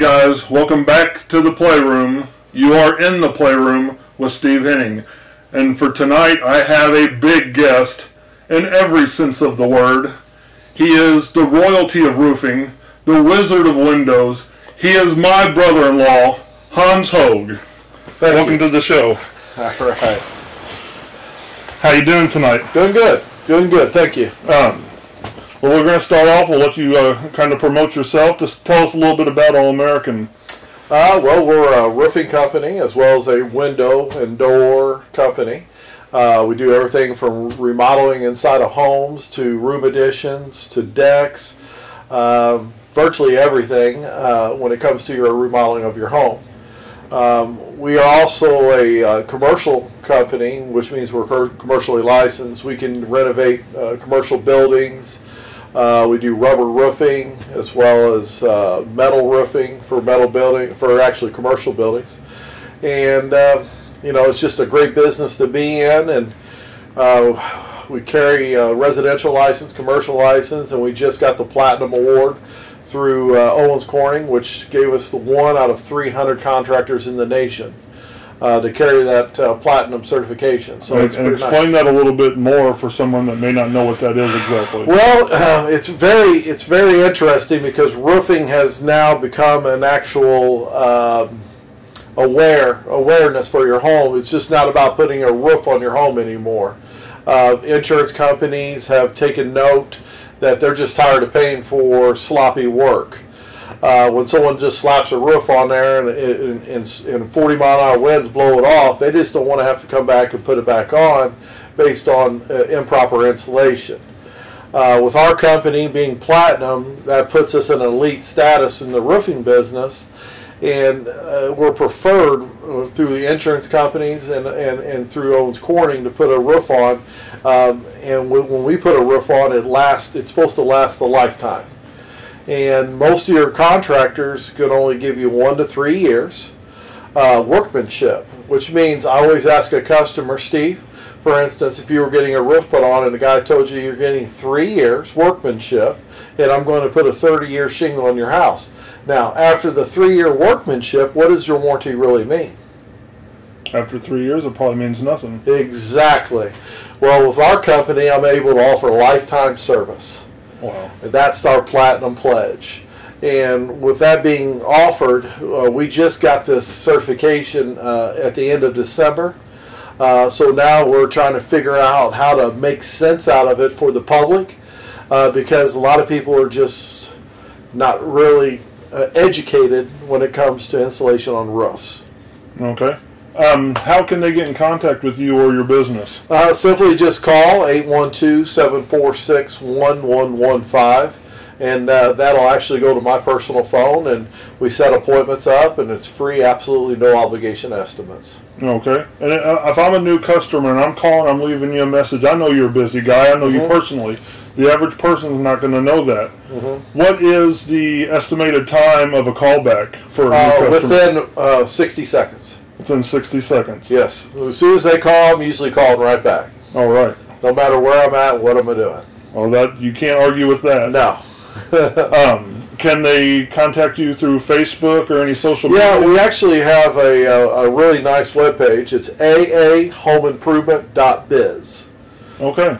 guys, welcome back to the Playroom. You are in the Playroom with Steve Henning. And for tonight, I have a big guest in every sense of the word. He is the royalty of roofing, the wizard of windows. He is my brother-in-law, Hanz Hoag. Welcome to the show. All right. How you doing tonight? Doing good. Doing good. Thank you. Well, we're going to start off. We'll let you kind of promote yourself. Just tell us a little bit about All American. Well, we're a roofing company as well as a window and door company. We do everything from remodeling inside of homes to room additions to decks, virtually everything when it comes to your remodeling of your home. We are also a commercial company, which means we're commercially licensed. We can renovate commercial buildings. We do rubber roofing as well as metal roofing for actually commercial buildings. And you know, it's just a great business to be in. And we carry a residential license, commercial license, and we just got the Platinum Award through Owens Corning, which gave us the 1 out of 300 contractors in the nation to carry that platinum certification. So it's pretty explain nice. that a little bit more for someone that may not know what that is exactly. Well, it's very interesting because roofing has now become an actual awareness for your home. It's just not about putting a roof on your home anymore. Insurance companies have taken note that they're just tired of paying for sloppy work. When someone just slaps a roof on there and 40-mile-an-hour winds blow it off, they just don't want to have to come back and put it back on based on improper insulation. With our company being platinum, that puts us in elite status in the roofing business, and we're preferred through the insurance companies and through Owens Corning to put a roof on. And when we put a roof on, it's supposed to last a lifetime. And most of your contractors can only give you 1 to 3 years workmanship, which means I always ask a customer, Steve, for instance, if you were getting a roof put on and the guy told you you're getting 3 years workmanship and I'm going to put a 30-year shingle on your house. Now, after the 3-year workmanship, what does your warranty really mean? After 3 years, it probably means nothing. Exactly. Well, with our company, I'm able to offer lifetime service. Wow. And that's our platinum pledge. And with that being offered, we just got this certification at the end of December. So now we're trying to figure out how to make sense out of it for the public because a lot of people are just not really educated when it comes to installation on roofs. Okay. How can they get in contact with you or your business? Simply just call 812-746-1115, and that'll actually go to my personal phone, and we set appointments up, and it's free, absolutely no obligation estimates. Okay. And if I'm a new customer and I'm calling, I'm leaving you a message, I know you're a busy guy, I know you personally. The average person is not going to know that. What is the estimated time of a callback for a new customer? Within 60 seconds. Within 60 seconds? Yes. As soon as they call, I'm usually calling right back. All right. No matter where I'm at, what am I doing? Well, that you can't argue with that. No. Can they contact you through Facebook or any social media? Yeah, we actually have a really nice webpage. It's aahomeimprovement.biz. Okay.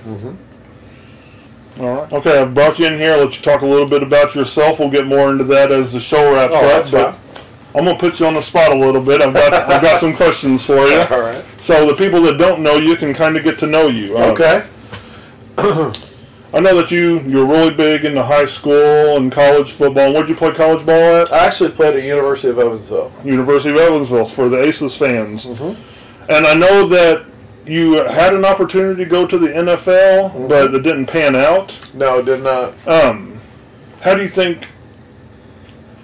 All right. Okay, I've brought you in here. I'll let you talk a little bit about yourself. We'll get more into that as the show wraps up. That's fine. I'm going to put you on the spot a little bit. I've got some questions for you. All right. So the people that don't know you can kind of get to know you. Okay. I know that you're really big into high school and college football. Where'd you play college ball at? I actually played at University of Evansville. University of Evansville, for the Aces fans. And I know that you had an opportunity to go to the NFL, but it didn't pan out. No, it did not. How do you think...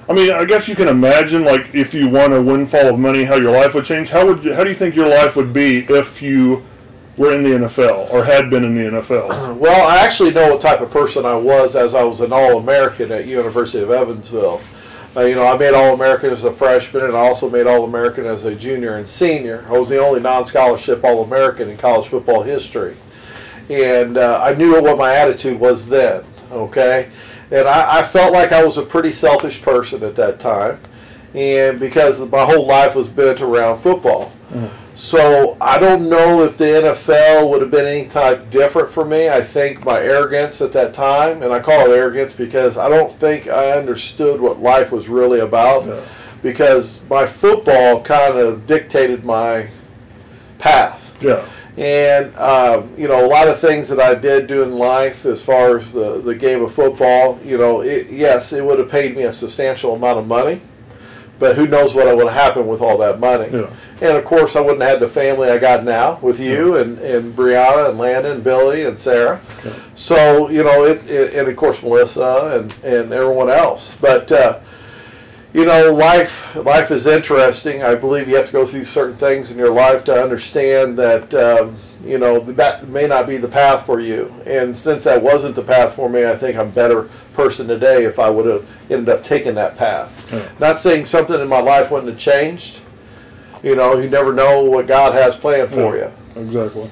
I mean, I guess you can imagine, like, if you won a windfall of money, how your life would change. How do you think your life would be if you were in the NFL or had been in the NFL? Well, I actually know what type of person I was as I was an All-American at University of Evansville. You know, I made All-American as a freshman, and I also made All-American as a junior and senior. I was the only non-scholarship All-American in college football history. And I knew what my attitude was then, okay? And I felt like I was a pretty selfish person at that time. and because my whole life was bent around football. So I don't know if the NFL would have been any type different for me. I think my arrogance at that time, and I call it arrogance because I don't think I understood what life was really about, because my football kind of dictated my path. Yeah. And, you know, a lot of things that I did do in life as far as the game of football, you know, yes, it would have paid me a substantial amount of money, but who knows what would have happened with all that money. Yeah. And, of course, I wouldn't have had the family I got now with you and Brianna and Landon and Billy and Sarah. Yeah. So, you know, and, of course, Melissa and everyone else. But, you know, life is interesting. I believe you have to go through certain things in your life to understand that, you know, that may not be the path for you. And since that wasn't the path for me, I think I'm a better person today if I would have ended up taking that path. Yeah. Not saying something in my life wouldn't have changed. You know, you never know what God has planned for you. Exactly.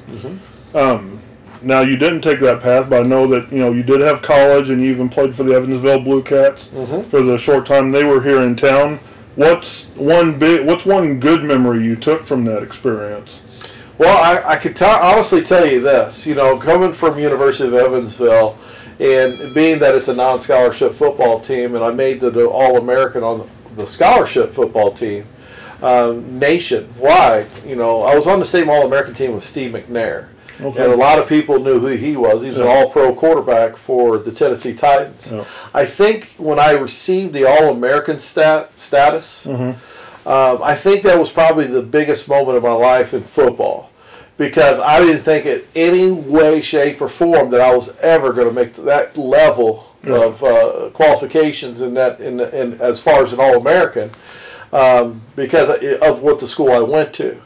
Now, you didn't take that path, but I know that, you know, you did have college and you even played for the Evansville Blue Cats for the short time they were here in town. What's one good memory you took from that experience? Well, I could honestly tell you this. You know, coming from University of Evansville and being that it's a non-scholarship football team, and I made the All-American on the scholarship football team, nationwide, you know, I was on the same All-American team with Steve McNair. Okay. And a lot of people knew who he was. He was an all-pro quarterback for the Tennessee Titans. Yeah. I think when I received the All-American status, I think that was probably the biggest moment of my life in football, because I didn't think in any way, shape, or form that I was ever going to make that level of qualifications in as far as an All-American, because of what the school I went to.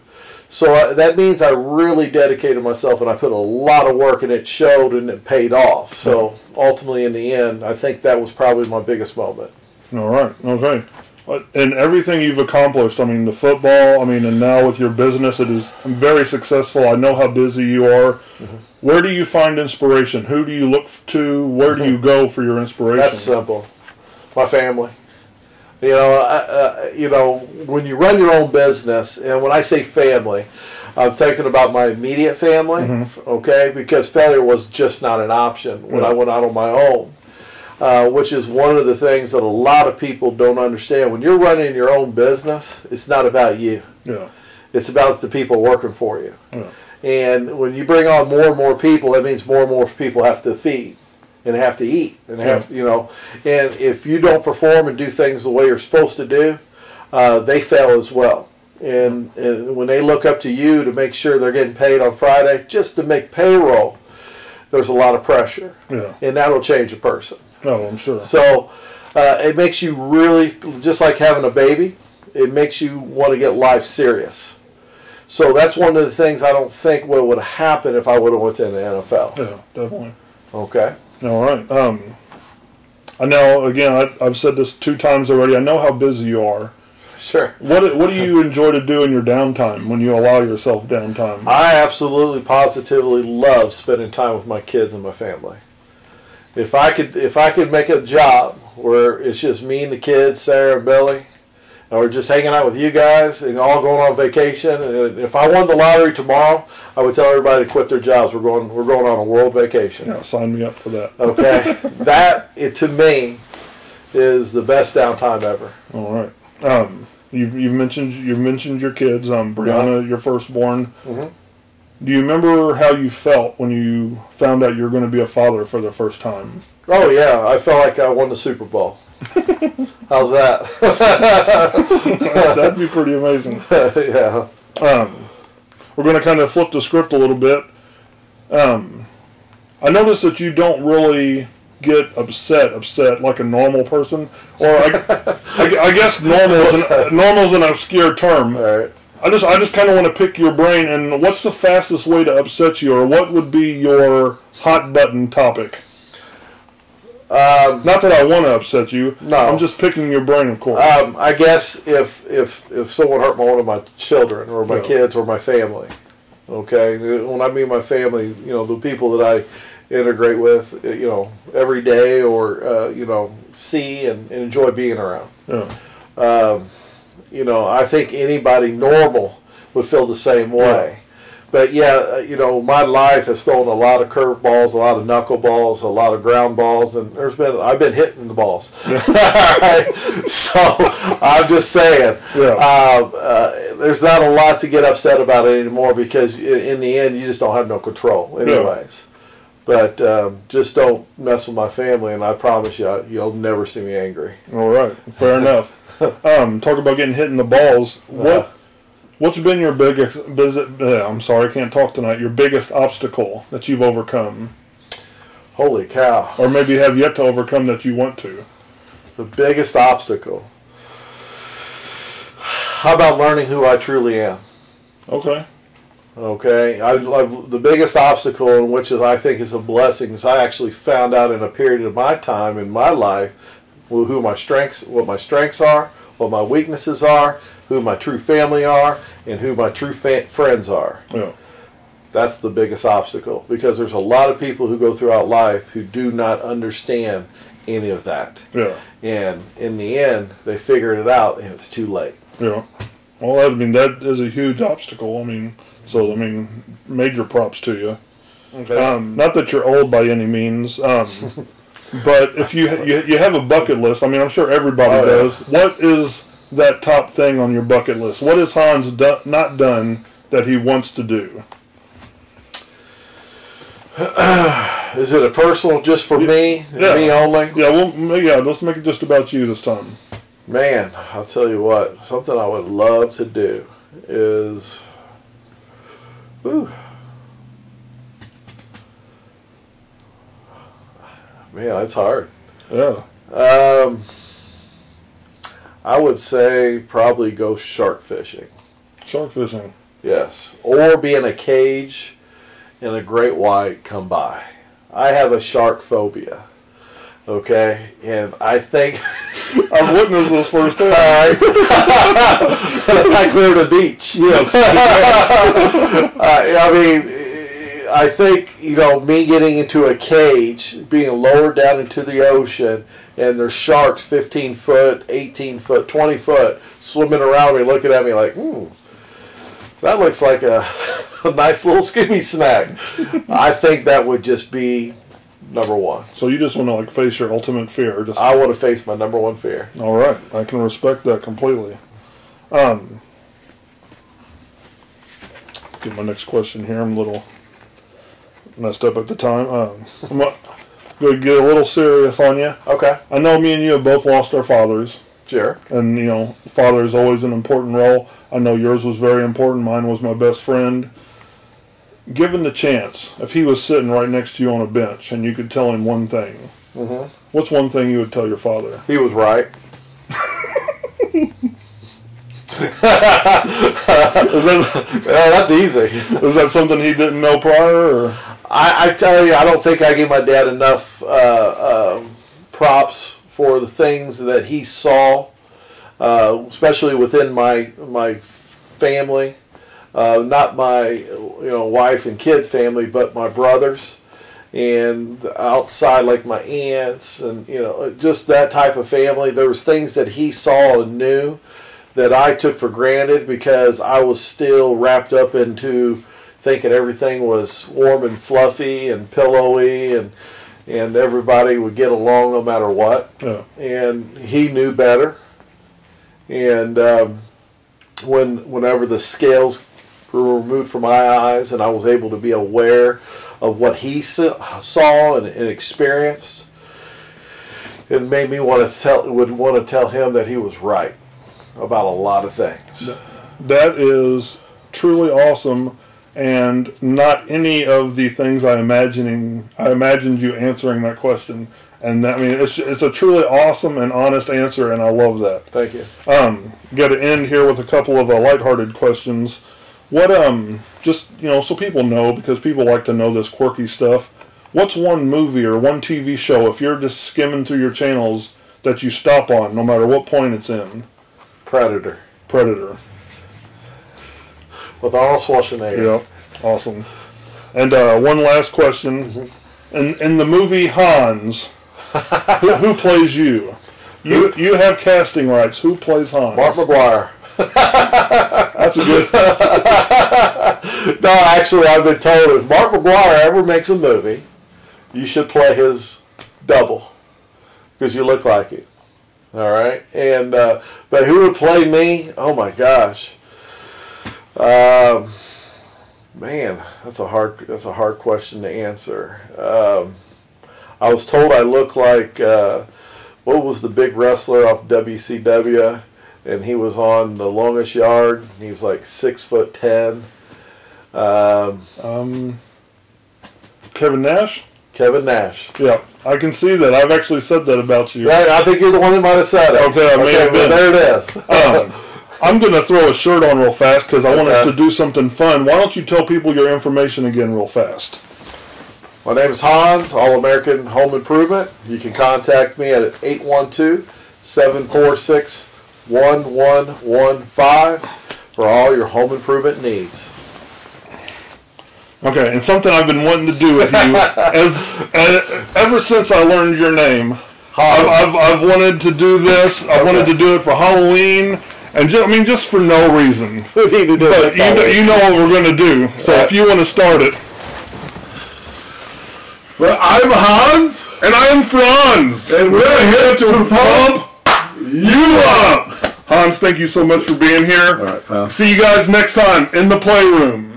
So that means I really dedicated myself, and I put a lot of work, and it showed, and it paid off. So ultimately, in the end, I think that was probably my biggest moment. All right. Okay. And everything you've accomplished, I mean, the football, I mean, and now with your business, it is very successful. I know how busy you are. Where do you find inspiration? Who do you look to? Where do you go for your inspiration? That's simple. My family. You know, when you run your own business, and when I say family, I'm talking about my immediate family, okay, because failure was just not an option when I went out on my own, which is one of the things that a lot of people don't understand. When you're running your own business, it's not about you. Yeah. It's about the people working for you. Yeah. And when you bring on more and more people, that means more and more people have to feed and have to eat and have, you know, and if you don't perform and do things the way you're supposed to do, they fail as well. And when they look up to you to make sure they're getting paid on Friday, just to make payroll, there's a lot of pressure. Yeah. And that'll change a person. Oh, I'm sure. So it makes you really, just like having a baby, it makes you want to get life serious. So that's one of the things I don't think would have happened if I would have went to the NFL. Yeah, definitely. Okay. All right. I know, again, I've said this 2 times already. I know how busy you are. Sure. What do you enjoy to do in your downtime, when you allow yourself downtime? I absolutely, positively love spending time with my kids and my family. If I could make a job where it's just me and the kids, Sarah and Billy, or just hanging out with you guys and all going on vacation, and if I won the lottery tomorrow, I would tell everybody to quit their jobs. We're going on a world vacation. Yeah, sign me up for that. Okay, that to me is the best downtime ever. All right. You've mentioned your kids. Brianna, your firstborn. Do you remember how you felt when you found out you were going to be a father for the first time? Oh yeah, I felt like I won the Super Bowl. How's that? That'd be pretty amazing. Yeah. We're going to kind of flip the script a little bit. I noticed that you don't really get upset like a normal person, or I guess normal is an obscure term. All right. I just kind of want to pick your brain, and what's the fastest way to upset you, or what would be your hot button topic? Not that I want to upset you. No. I'm just picking your brain, of course. I guess if someone hurt one of my children or my kids or my family, okay. When I mean my family, you know, the people that I integrate with, you know, every day, or you know, see and enjoy being around. Yeah. I think anybody normal would feel the same way. But yeah, my life has thrown a lot of curveballs, a lot of knuckleballs, a lot of ground balls, and I've been hitting the balls. So I'm just saying, there's not a lot to get upset about it anymore, because in the end, you just don't have no control anyways. But just don't mess with my family, and I promise you'll never see me angry. All right, fair enough. Talk about getting hit in the balls. What's been your biggest? I'm sorry, I can't talk tonight. Your biggest obstacle that you've overcome? Holy cow! Or maybe have yet to overcome that you want to. The biggest obstacle. How about learning who I truly am? Okay. Okay. The biggest obstacle, and which I think is a blessing, is I actually found out in a period of my time in my life what my strengths are, what my weaknesses are, who my true family are, and who my true friends are. Yeah. That's the biggest obstacle, because there's a lot of people who go throughout life who do not understand any of that. Yeah. And in the end, they figured it out, and it's too late. Yeah. Well, that is a huge obstacle. Major props to you. Okay. Not that you're old by any means, but if you have a bucket list, I'm sure everybody does. What is that top thing on your bucket list? What has Hanz not done that he wants to do? Is it a personal, just for me? Yeah. Me only? Yeah, let's make it just about you this time. Man, I'll tell you what, something I would love to do is, man, that's hard. Yeah. I would say probably go shark fishing. Shark fishing. Yes. Or be in a cage and a great white come by. I have a shark phobia. Okay? And I think I've witnessed this firsthand. I cleared a beach. Yes. I think, me getting into a cage, being lowered down into the ocean, and there's sharks 15 foot, 18 foot, 20 foot swimming around me, looking at me like, that looks like a nice little Scooby snack. I think that would just be number one. So you just want to face your ultimate fear? I want to face my number one fear. All right, I can respect that completely. Get my next question here. I'm a little messed up at the time. I'm going to get a little serious on you. Okay. I know me and you have both lost our fathers. Sure. And, father is always an important role. I know yours was very important. Mine was my best friend. Given the chance, if he was sitting right next to you on a bench and you could tell him one thing, what's one thing you would tell your father? He was right. That's easy. Is that something he didn't know prior? Or? I tell you, I don't think I gave my dad enough props for the things that he saw, especially within my family. Not my wife and kid family, but my brothers, and outside, like my aunts, and just that type of family. There was things that he saw and knew that I took for granted because I was still wrapped up into thinking everything was warm and fluffy and pillowy, and everybody would get along no matter what. Yeah. And he knew better. And whenever the scales were removed from my eyes and I was able to be aware of what he saw and experienced, it made me want to tell him that he was right about a lot of things. That is truly awesome, and not any of the things I imagined you answering that question. And that, it's a truly awesome and honest answer, and I love that. Thank you. Got to end here with a couple of lighthearted questions. What just so people know, because people like to know this quirky stuff. What's one movie or one TV show, if you're just skimming through your channels, that you stop on no matter what point it's in? Predator. With Arnold Schwarzenegger. Yep. Awesome. And one last question. In the movie Hanz, who plays you? You have casting rights. Who plays Hanz? Mark McGuire. That's a good. No, actually, I've been told if Mark McGuire ever makes a movie, you should play his double because you look like him. All right, and but who would play me? Oh my gosh, man, that's a hard question to answer. I was told I look like what was the big wrestler off WCW, and he was on The Longest Yard. He was like 6'10". Kevin Nash. Kevin Nash. Yeah, I can see that. I've actually said that about you. Right, I think you're the one that might have said it. Okay, I may have been. Well, there it is. I'm going to throw a shirt on real fast because I want us to do something fun. Why don't you tell people your information again real fast? My name is Hanz, All-American Home Improvement. You can contact me at 812-746-1115 for all your home improvement needs. Okay, and something I've been wanting to do with you ever since I learned your name. I've wanted to do this. I wanted to do it for Halloween, and just for no reason. We need to do but it. You know what we're going to do. So if you want to start it. Well, I'm Hanz, and I'm Franz, and we're here to pump you up. Hanz, thank you so much for being here. All right, pal. See you guys next time in the playroom.